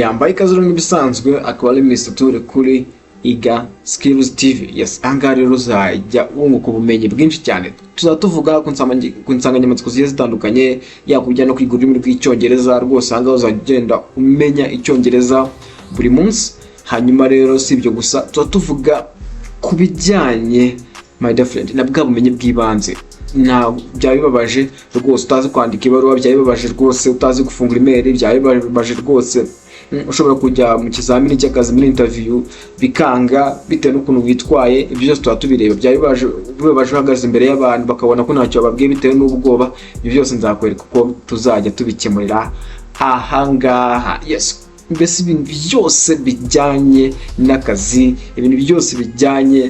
Yambaye ikaze nk'ibisanzwe akaba ari Mr. Ture kuri IGA Skills TV. Yes, ahangaha rero uzajya wunguka ubumenyi bwinshi cyane. Tuzatuvuga ku nsanganyamatsiko zigiye zitandukanye, yakujya no kwiga ururimi rw'Icyongereza. Rwose ahangaha uzagenda umenya Icyongereza buri munsi. Hanyuma rero si ibyo gusa, tuzatuvuga ku bijyanye my dear friend na bwa bumenyi bw'ibanze. Byabibabaje rwose utazi kwandika ibaruwa, byabibabaje rwose utazi gufungura email, byabibabaje rwose ushobora kujya mu kizamini cy'akazi muri interview bikanga bitewe n'ukuntu witwaye. Ibyo byose tuba tubireba. Byabibabaje uhagaze imbere y'abantu bakabona ko ntacyo bababwiye bitewe n'ubwoba. Ibyo byose nzakwereka uko tuzajya tubikemurira ahangaha. Yes, mbese ibintu byose bijyanye n'akazi, ibintu byose bijyanye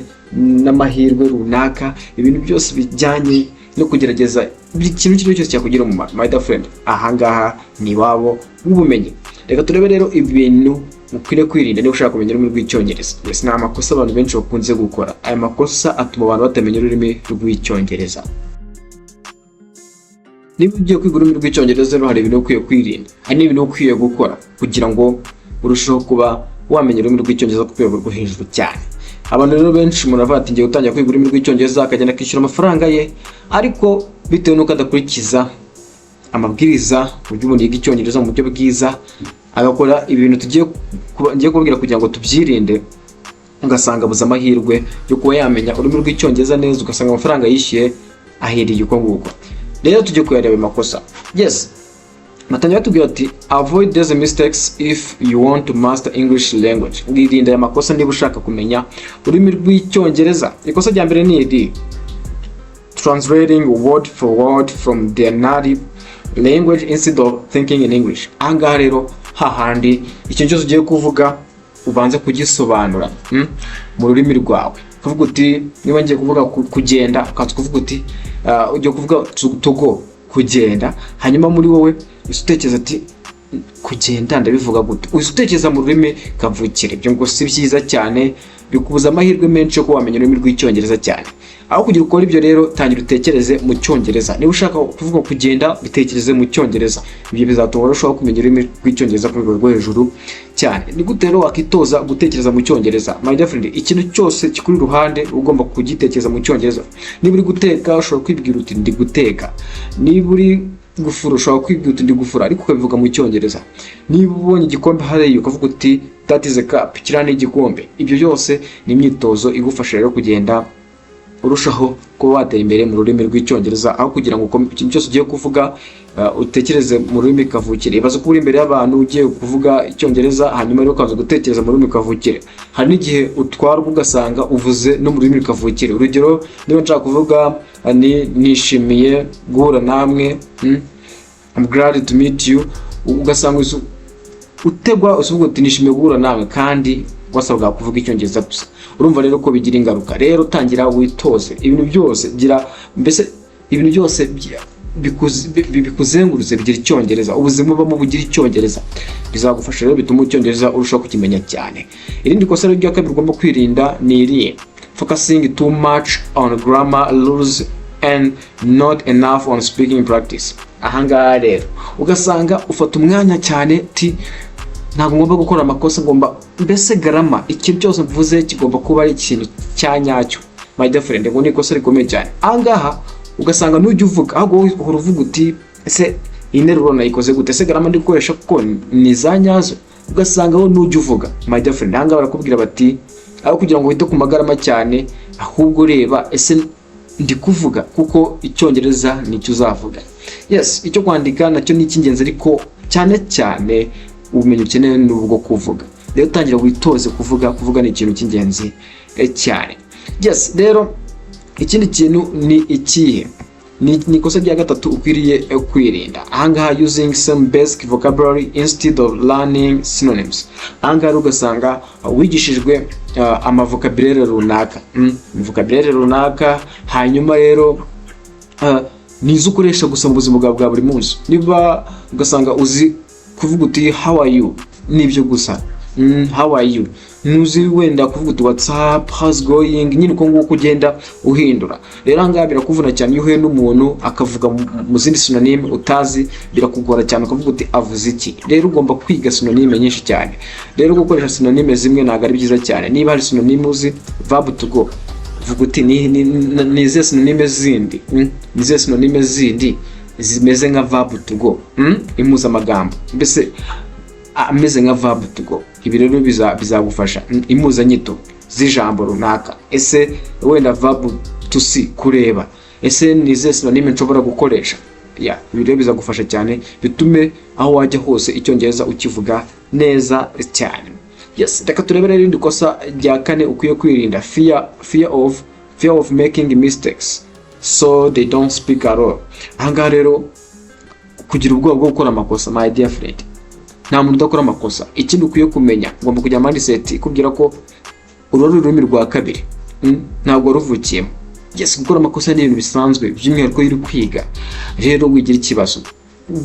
n'amahirwe runaka, ibintu byose bijyanye no kugerageza buri kintu cyose cyakugira umumaro. My dear friend, ahangaha ni Waba ubumenyi. Reka turebe rero ibintu ukwiriye kwirinda niba ushaka kumenya ururimi rw'Icyongereza. Ni amakosa abantu benshi bakunze gukora. Aya makosa atuma abantu batamenya ururimi rw'Icyongereza. Niba ugiye kwiga ururimi rw'Icyongereza rero hari ibintu ukwiye kwirinda, hari n'ibintu ukwiye gukora kugira ngo urusheho kuba wamenya ururimi rw'Icyongereza ku rwego rwo hejuru cyane. Abantu rero benshi muravuga ati ngiye gutangira kwiga ururimi rw'Icyongereza, akagenda akishyura amafaranga ye, ariko bitewe n'uko adakurikiza amabwiriza uburyo ubundi yiga Icyongereza mu buryo bwiza, agakora ibintu ngiye kubabwira kugira ngo tubyirinde, ugasanga abuze amahirwe yo kuba yamenya ururimi rw'Icyongereza neza, ugasanga amafaranga yishyuye ahiriye uko nguko. Rero tujye kuyareba amakosa. Yes, Matanya batubwira ati avoid these mistakes if you want to master English language. Wirinda aya makosa niba ushaka kumenya ururimi rw'Icyongereza. Ikosa rya mbere ni iri: translating word for word from their native language instead of thinking in English. Ahangaha rero hahandi ikintu cyose ugiye kuvuga ubanze kugisobanura mu rurimi rwawe. Kuvuga uti niba ngiye kuvuga kugenda, ukaza kuvuga uti ugiye kuvuga to go, kugenda, hanyuma muri wowe utekereza ati kugenda ndabivuga gute, utekereza mu rurimi kavukire. Ibyo ngo si byiza cyane, bikubuza amahirwe menshi yo kuba wamenya ururimi rw'Icyongereza cyane. Aho kugira ukora ibyo rero, tangira utekereze mu Cyongereza. Niba ushaka kuvuga kugenda, bitekereze mu Cyongereza. Ibyo bizatuma urushaho kumenya ururimi rw'Icyongereza ku rwego rwo hejuru cyane. Ni gute rero wakitoza gutekereza mu Cyongereza? My dear friend, ikintu cyose kikuri ruhande ugomba kugitekereza mu Cyongereza. Niba uri guteka, ushobora kwibwira uti ndi guteka. Niba uri gufura, ushobora kwibwira uti ndi gufura, ariko ukabivuga mu Cyongereza. Niba ubonye igikombe hariya ukavuga uti that is a cup, kiriya ni igikombe. Ibyo byose ni imyitozo igufasha rero kugenda urushaho kuba watera imbere mu rurimi rw'Icyongereza, aho kugira ngo ikintu cyose ugiye kuvuga utekereze mu rurimi kavukire. Ibaze ko uri imbere y'abantu ugiye kuvuga Icyongereza, hanyuma rero ukaza gutekereza mu rurimi kavukire. Hari n'igihe utwarwa ugasanga uvuze no mu rurimi kavukire. Urugero, niba nshaka kuvuga nishimiye guhura namwe, I'm glad to meet you, ugasanga utegwa usuvuga uti nishimiye guhura namwe kandi wasabwa kuvuga Icyongereza gusa. Urumva rero ko bigira ingaruka. Rero tangira witoze ibintu byose, mbese ibintu byose bikuzengurutse bigira Icyongereza, ubuzima bamo bugira Icyongereza. Bizagufasha rero, bituma Icyongereza urushaho kukimenya cyane. Irindi kosa ryo kabiri ugomba kwirinda ni iri: focusing too much on grammar rules and not enough on speaking practice. Ahangaha rero ugasanga ufata umwanya cyane ntabwo ngomba gukora amakosa, ngomba mbese garama, ikintu cyose mvuze kigomba kuba ari ikintu cyanyacyo. My dear friend, ngo ni ikosa rikomeye cyane. Ahangaha ugasanga nujya uvuga, ahubwo uhora uvuga uti ese interuro nayikoze gute, ese garama ndi gukoresha kuko ni za nyazo. Ugasanga wowe nujya uvuga, my dear friend, ahangaha barakubwira bati aho kugira ngo wite ku magarama cyane, ahubwo reba ese ndi kuvuga kuko Icyongereza nicyo uzavuga. Yes, icyo kwandika nacyo ni icy'ingenzi, ariko cyane cyane ubumenyi ukeneye ni ubwo kuvuga. Rero tangira witoze kuvuga ni ikintu cy'ingenzi cyane. Yes, rero ikindi kintu ni ikihe? Ni ikosa rya gatatu ukwiriye kwirinda. Ahangaha using some basic vocabulary instead of learning synonyms. Ahangaha ugasanga wigishijwe amavokabulary runaka, vocabulary runaka, hanyuma rero nizo ukoresha gusa mu buzima bwa buri munsi. Niba ugasanga uzi kuvuga uti how are you, nibyo gusa how are you, nuzi wenda kuvuga uti what's up, how's going, nyine uko nguko ugenda uhindura. Rero ahangaha birakuvuna cyane iyo uhuye n'umuntu akavuga mu zindi synonyme utazi, birakugora cyane ukavuga uti avuze iki. Rero ugomba kwiga synonyme nyinshi cyane. Rero gukoresha synonyme zimwe ntabwo ari byiza cyane. Niba hari synonyme uzi, verb to go, vuga uti ni ze synonyme zindi, ni ze synonyme zindi zimeze nka verb to go, imuza amagambo mbese ameze nka verb to go. Ibi rero bizagufasha imuza nyito z'ijambo runaka. Ese wenda verb to see, kureba, ese ni ze synonyme nshobora gukoresha. Ibi rero bizagufasha cyane, bitume aho wajya hose Icyongereza ukivuga neza cyane. Reka turebere irindi kosa rya kane ukwiye kwirinda, fear of making mistakes so they don't speak at all. Ahangaha rero kugira ubwoba bwo gukora amakosa, my dear friend, nta muntu udakora amakosa. Ikindi ukwiye kumenya, ugomba kujya mindset ikubwira ko ururimi rurimi rwa kabiri, ntabwo ruvukiyemo. Gukora amakosa ni ibintu bisanzwe, by'umwihariko iyo uri kwiga. Rero wigira ikibazo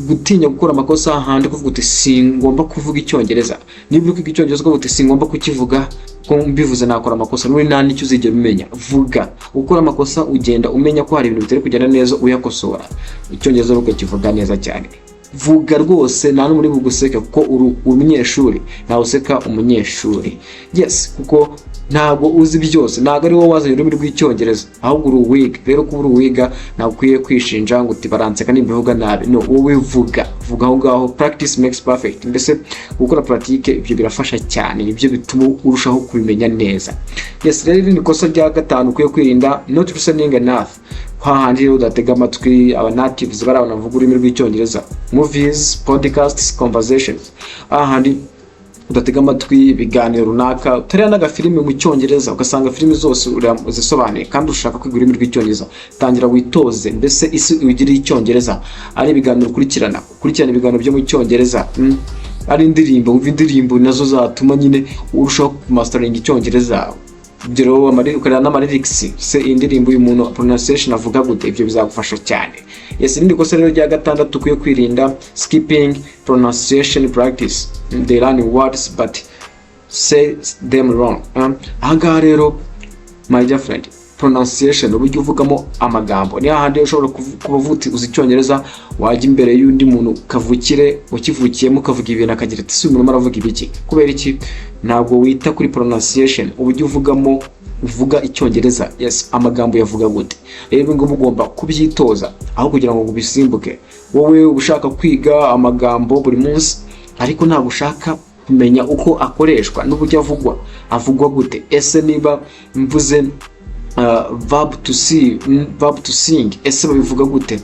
gutinya gukora amakosa ahandi, kuvuga uti singomba kuvuga Icyongereza. Niba uri kwiga Icyongereza ukavuga uti singomba kukivuga, ko mbivuze nakora amakosa, nuri nta nicyo uzigera umenya. Vuga. Ukora amakosa ugenda umenya ko hari ibintu bitari kugenda neza, uyakosora. Icyongereza ukakivuga neza cyane. Vuga rwose, nta n'umuri buguseka kuko uri umunyeshuri, ntawe useka umunyeshuri. Kuko ntabwo uzi byose, ntabwo ari wowe wazanye ururimi rw'Icyongereza, ahubwo uri uwiga. Rero kuba uri uwiga ntabwo ukwiye kwishinja ngo uti baranseka nimbivuga nabi. No, wowe vuga aho ngaho. Practice makes perfect. Mbese gukora pratique ibyo birafasha cyane, nibyo bituma urushaho kubimenya neza. Rero irindi kosa rya gatanu ukwiye kwirinda, not listening enough. Hahandi udatega amatwi aba natives bari abantu bavuga ururimi rw'Icyongereza, movies, podcasts, conversations. Ahandi udatega amatwi ibiganiro runaka, utari n'agafilime mu Cyongereza ugasanga filime zose uzisobanuye kandi ushaka kwiga ururimi rw'Icyongereza. Tangira witoze, mbese isi ugire Icyongereza. Ari ibiganiro ukurikirana ibiganiro byo mu Cyongereza, ari indirimbo, umva indirimbo nazo zatuma nyine urushaho kumastering Icyongereza. Rero ukareba n'amalyrics, se indirimbo uyu muntu pronunciation avuga gute, ibyo bizagufasha cyane. Irindi kosa rero rya gatandatu ukwiye kwirinda, skipping pronunciation practice. They learn words but say them wrong. Ahangaha rero my dear friend, pronunciation, uburyo uvugamo amagambo. Ni hahandi ushobora kuba uvuga uzi Icyongereza, wajya imbere y'undi muntu kavukire ukivukiyemo ukavuga ibintu akagira ati si umuntu aravuga ibiki. Kubera iki? Ntabwo wita kuri pronunciation, uburyo uvugamo uvuga Icyongereza. Amagambo yavuga gute. Rero ngo ugomba kubyitoza aho kugira ngo ubisimbuke. Wowe ushaka kwiga amagambo buri munsi, ariko ntabwo ushaka kumenya uko akoreshwa n'uburyo avugwa gute. Ese niba mvuze verb to see, verb to sing, ese babivuga gute?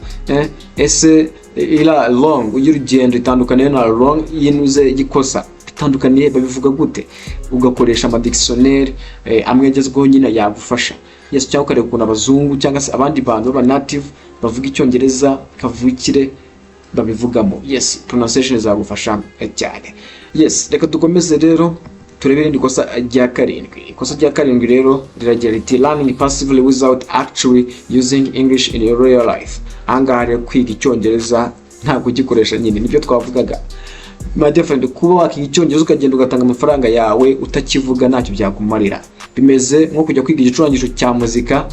Ese ila long, y'urugendo itandukanye na long yinuze igikosa, bitandukaniye babivuga gute? Ugakoresha ama dictionnaire amwe agezweho nyine yagufasha. Cyangwa ukareba ukuntu abazungu cyangwa se abandi bantu baba native bavuga Icyongereza kavukire babivugamo. Pronunciation zagufasha cyane. Reka dukomeze rero turebe irindi kosa rya karindwi. Ikosa rya karindwi rero riragira riti learning passively without actually using English in your real life. Ahangaha rero kwiga Icyongereza ntabwo ugikoresha nyine, nibyo twavugaga. My dear friend, kuba wakiga Icyongereza ukagenda ugatanga amafaranga yawe utakivuga ntacyo byakumarira. Bimeze nko kujya kwiga igicurangisho cya muzika,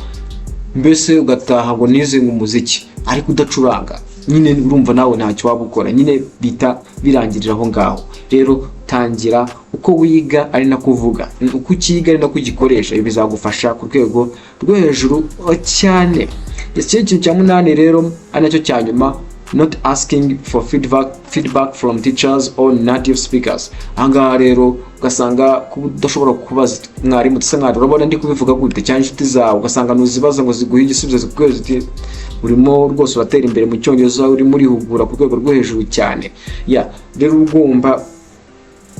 mbese ugataha ngo nize umuziki ariko udacuranga, nyine urumva nawe ntacyo wabukora, nyine bita birangirira aho ngaho. Rero tangira uko wiga ari nako uvuga, uko ukiga ari nako ugikoresha. Ibi bizagufasha ku rwego rwo hejuru cyane. Ikintu cya munani rero ari nacyo cya nyuma, not asking for feedback from teachers or native speakers. Ahangaha rero ugasanga udashobora kubaza mwarimu, utasanga urabona ndi kubivuga gute, cyangwa inshuti zawe ugasanga nuzibaza ngo ziguhe igisubizo zikubwira ziti urimo rwose uratera imbere mu Cyongereza, uri muri hugura ku rwego rwo hejuru cyane. Rero ugomba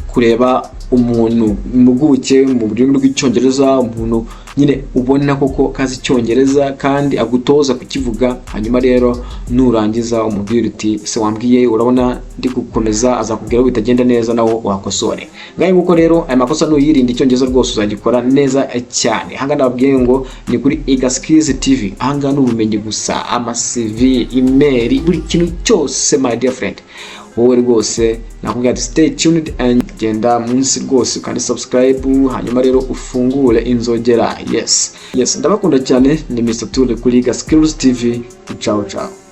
kureba umuntu impuguke mu rurimi rw'Icyongereza, umuntu nyine ubona koko kazi Icyongereza kandi agutoza kukivuga. Hanyuma rero nurangiza umubwira uti se wambwiye urabona ndi gukomeza, azakubwira ko bitagenda neza nawo wakosore. Ngaye nguko rero aya makosa nuyirinda Icyongereza rwose uzagikora neza cyane. Hanga nabwiye ngo ni kuri IGA Skills TV. Hanga n'ubumenyi gusa, ama CV, email, buri kintu cyose my dear friend. wowe rwose nakubwira ati stay tuned and genda munsi rwose kandi subscribe, hanyuma rero ufungure inzogera. Yes ndabakunda cyane, ni Mr. Tool kuri IGA Skills TV. Ciao ciao.